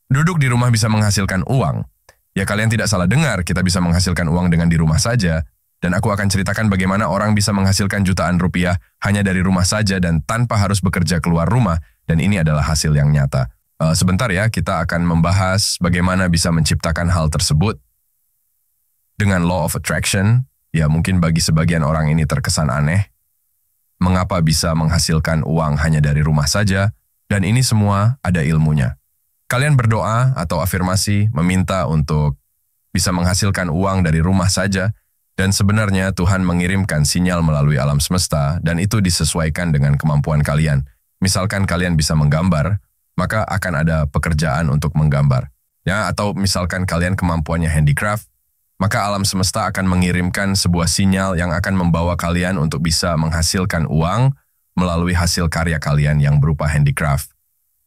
Duduk di rumah bisa menghasilkan uang. Ya kalian tidak salah dengar, kita bisa menghasilkan uang dengan di rumah saja. Dan aku akan ceritakan bagaimana orang bisa menghasilkan jutaan rupiah hanya dari rumah saja dan tanpa harus bekerja keluar rumah. Dan ini adalah hasil yang nyata. Sebentar ya, kita akan membahas bagaimana bisa menciptakan hal tersebut. Dengan law of attraction, ya mungkin bagi sebagian orang ini terkesan aneh. Mengapa bisa menghasilkan uang hanya dari rumah saja? Dan ini semua ada ilmunya. Kalian berdoa atau afirmasi meminta untuk bisa menghasilkan uang dari rumah saja. Dan sebenarnya Tuhan mengirimkan sinyal melalui alam semesta dan itu disesuaikan dengan kemampuan kalian. Misalkan kalian bisa menggambar, maka akan ada pekerjaan untuk menggambar. Ya, atau misalkan kalian kemampuannya handicraft, maka alam semesta akan mengirimkan sebuah sinyal yang akan membawa kalian untuk bisa menghasilkan uang melalui hasil karya kalian yang berupa handicraft.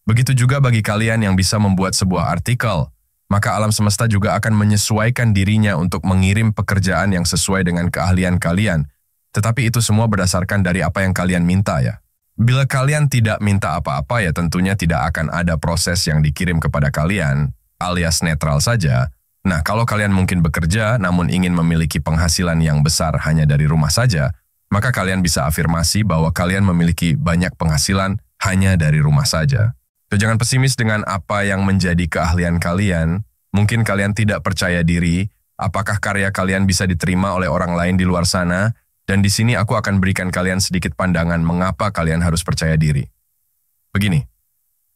Begitu juga bagi kalian yang bisa membuat sebuah artikel, maka alam semesta juga akan menyesuaikan dirinya untuk mengirim pekerjaan yang sesuai dengan keahlian kalian. Tetapi itu semua berdasarkan dari apa yang kalian minta ya. Bila kalian tidak minta apa-apa ya tentunya tidak akan ada proses yang dikirim kepada kalian, alias netral saja. Nah kalau kalian mungkin bekerja namun ingin memiliki penghasilan yang besar hanya dari rumah saja, maka kalian bisa afirmasi bahwa kalian memiliki banyak penghasilan hanya dari rumah saja. Jangan pesimis dengan apa yang menjadi keahlian kalian. Mungkin kalian tidak percaya diri, apakah karya kalian bisa diterima oleh orang lain di luar sana, dan di sini aku akan berikan kalian sedikit pandangan mengapa kalian harus percaya diri. Begini,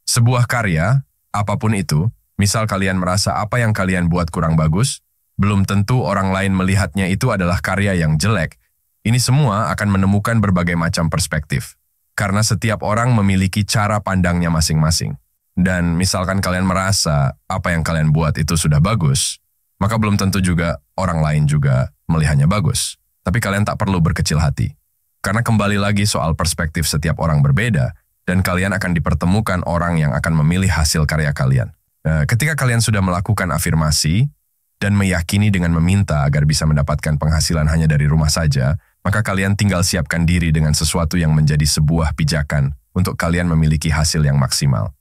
sebuah karya, apapun itu, misal kalian merasa apa yang kalian buat kurang bagus, belum tentu orang lain melihatnya itu adalah karya yang jelek. Ini semua akan menemukan berbagai macam perspektif. Karena setiap orang memiliki cara pandangnya masing-masing. Dan misalkan kalian merasa apa yang kalian buat itu sudah bagus, maka belum tentu juga orang lain juga melihatnya bagus. Tapi kalian tak perlu berkecil hati. Karena kembali lagi soal perspektif setiap orang berbeda, dan kalian akan dipertemukan orang yang akan memilih hasil karya kalian. Ketika kalian sudah melakukan afirmasi, dan meyakini dengan meminta agar bisa mendapatkan penghasilan hanya dari rumah saja, maka kalian tinggal siapkan diri dengan sesuatu yang menjadi sebuah pijakan untuk kalian memiliki hasil yang maksimal.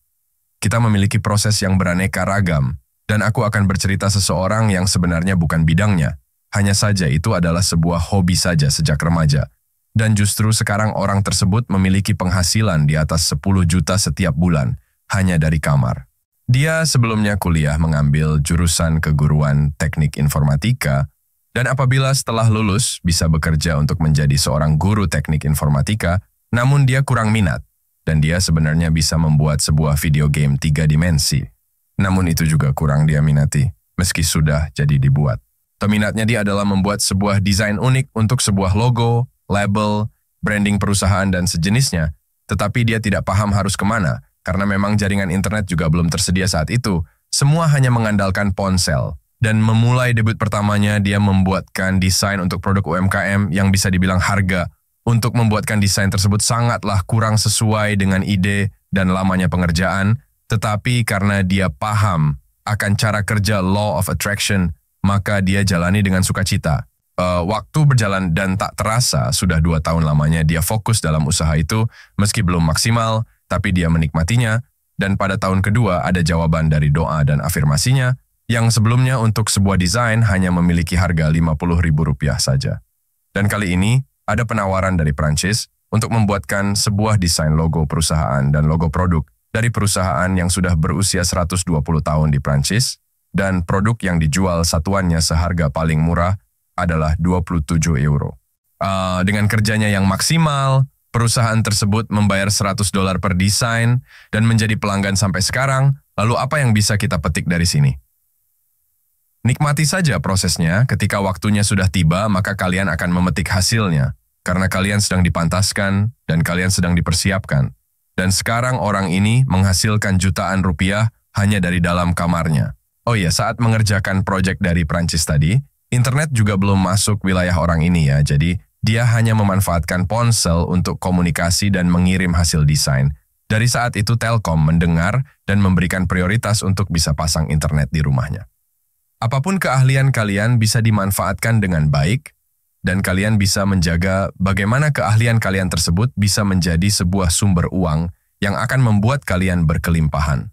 Kita memiliki proses yang beraneka ragam, dan aku akan bercerita seseorang yang sebenarnya bukan bidangnya. Hanya saja itu adalah sebuah hobi saja sejak remaja. Dan justru sekarang orang tersebut memiliki penghasilan di atas 10 juta setiap bulan, hanya dari kamar. Dia sebelumnya kuliah mengambil jurusan keguruan teknik informatika, dan apabila setelah lulus bisa bekerja untuk menjadi seorang guru teknik informatika, namun dia kurang minat, dan dia sebenarnya bisa membuat sebuah video game 3 dimensi. Namun itu juga kurang dia minati, meski sudah jadi dibuat. Minatnya dia adalah membuat sebuah desain unik untuk sebuah logo, label, branding perusahaan dan sejenisnya, tetapi dia tidak paham harus kemana, karena memang jaringan internet juga belum tersedia saat itu, semua hanya mengandalkan ponsel. Dan memulai debut pertamanya dia membuatkan desain untuk produk UMKM yang bisa dibilang harga. Untuk membuatkan desain tersebut sangatlah kurang sesuai dengan ide dan lamanya pengerjaan, tetapi karena dia paham akan cara kerja law of attraction, maka dia jalani dengan sukacita. Waktu berjalan dan tak terasa sudah 2 tahun lamanya dia fokus dalam usaha itu, meski belum maksimal, tapi dia menikmatinya, dan pada tahun kedua ada jawaban dari doa dan afirmasinya, yang sebelumnya untuk sebuah desain hanya memiliki harga Rp50.000 saja. Dan kali ini ada penawaran dari Prancis untuk membuatkan sebuah desain logo perusahaan dan logo produk dari perusahaan yang sudah berusia 120 tahun di Prancis, dan produk yang dijual satuannya seharga paling murah adalah €27. Dengan kerjanya yang maksimal, perusahaan tersebut membayar $100 per desain dan menjadi pelanggan sampai sekarang. Lalu apa yang bisa kita petik dari sini? Nikmati saja prosesnya, ketika waktunya sudah tiba maka kalian akan memetik hasilnya. Karena kalian sedang dipantaskan dan kalian sedang dipersiapkan. Dan sekarang orang ini menghasilkan jutaan rupiah hanya dari dalam kamarnya. Oh iya, saat mengerjakan proyek dari Prancis tadi, internet juga belum masuk wilayah orang ini ya, jadi dia hanya memanfaatkan ponsel untuk komunikasi dan mengirim hasil desain. Dari saat itu Telkom mendengar dan memberikan prioritas untuk bisa pasang internet di rumahnya. Apapun keahlian kalian bisa dimanfaatkan dengan baik, dan kalian bisa menjaga bagaimana keahlian kalian tersebut bisa menjadi sebuah sumber uang yang akan membuat kalian berkelimpahan.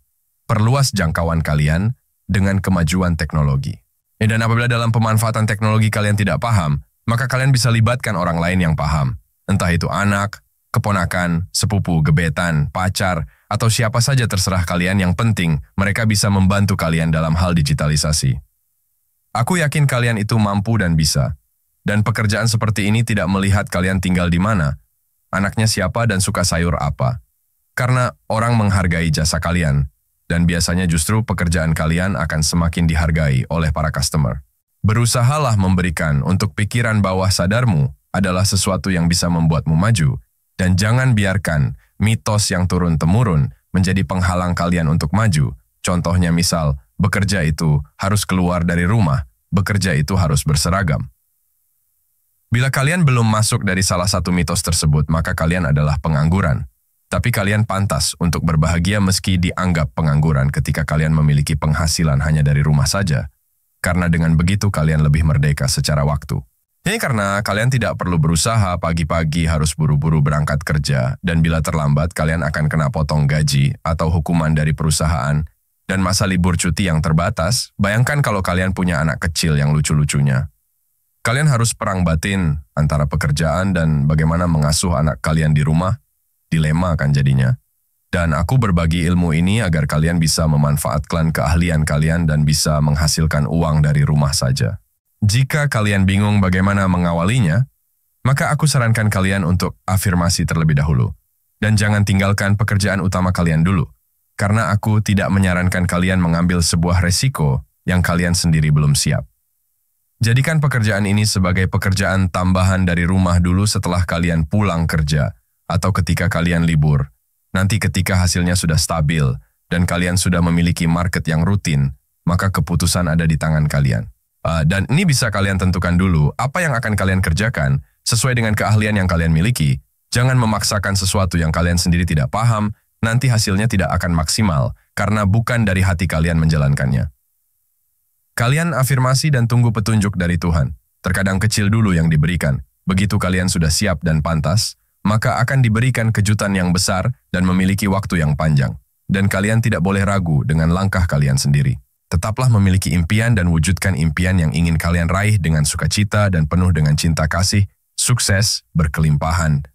perluas jangkauan kalian dengan kemajuan teknologi. Dan apabila dalam pemanfaatan teknologi kalian tidak paham, maka kalian bisa libatkan orang lain yang paham. Entah itu anak, keponakan, sepupu, gebetan, pacar, atau siapa saja terserah kalian, yang penting mereka bisa membantu kalian dalam hal digitalisasi. Aku yakin kalian itu mampu dan bisa. Dan pekerjaan seperti ini tidak melihat kalian tinggal di mana, anaknya siapa dan suka sayur apa. Karena orang menghargai jasa kalian, dan biasanya justru pekerjaan kalian akan semakin dihargai oleh para customer. Berusahalah memberikan untuk pikiran bawah sadarmu adalah sesuatu yang bisa membuatmu maju, dan jangan biarkan mitos yang turun-temurun menjadi penghalang kalian untuk maju. Contohnya misal, bekerja itu harus keluar dari rumah, bekerja itu harus berseragam. Bila kalian belum masuk dari salah satu mitos tersebut, maka kalian adalah pengangguran. Tapi kalian pantas untuk berbahagia meski dianggap pengangguran ketika kalian memiliki penghasilan hanya dari rumah saja. Karena dengan begitu kalian lebih merdeka secara waktu. Ini karena kalian tidak perlu berusaha pagi-pagi harus buru-buru berangkat kerja, dan bila terlambat kalian akan kena potong gaji atau hukuman dari perusahaan, dan masa libur cuti yang terbatas. Bayangkan kalau kalian punya anak kecil yang lucu-lucunya. Kalian harus perang batin antara pekerjaan dan bagaimana mengasuh anak kalian di rumah. Dilema kan jadinya. Dan aku berbagi ilmu ini agar kalian bisa memanfaatkan keahlian kalian dan bisa menghasilkan uang dari rumah saja. Jika kalian bingung bagaimana mengawalinya, maka aku sarankan kalian untuk afirmasi terlebih dahulu. Dan jangan tinggalkan pekerjaan utama kalian dulu. Karena aku tidak menyarankan kalian mengambil sebuah resiko yang kalian sendiri belum siap. Jadikan pekerjaan ini sebagai pekerjaan tambahan dari rumah dulu setelah kalian pulang kerja, atau ketika kalian libur. Nanti ketika hasilnya sudah stabil dan kalian sudah memiliki market yang rutin, maka keputusan ada di tangan kalian. Dan ini bisa kalian tentukan dulu apa yang akan kalian kerjakan sesuai dengan keahlian yang kalian miliki. Jangan memaksakan sesuatu yang kalian sendiri tidak paham, nanti hasilnya tidak akan maksimal karena bukan dari hati kalian menjalankannya. Kalian afirmasi dan tunggu petunjuk dari Tuhan. Terkadang kecil dulu yang diberikan. Begitu kalian sudah siap dan pantas, maka akan diberikan kejutan yang besar dan memiliki waktu yang panjang. Dan kalian tidak boleh ragu dengan langkah kalian sendiri. Tetaplah memiliki impian dan wujudkan impian yang ingin kalian raih dengan sukacita dan penuh dengan cinta kasih. Sukses berkelimpahan.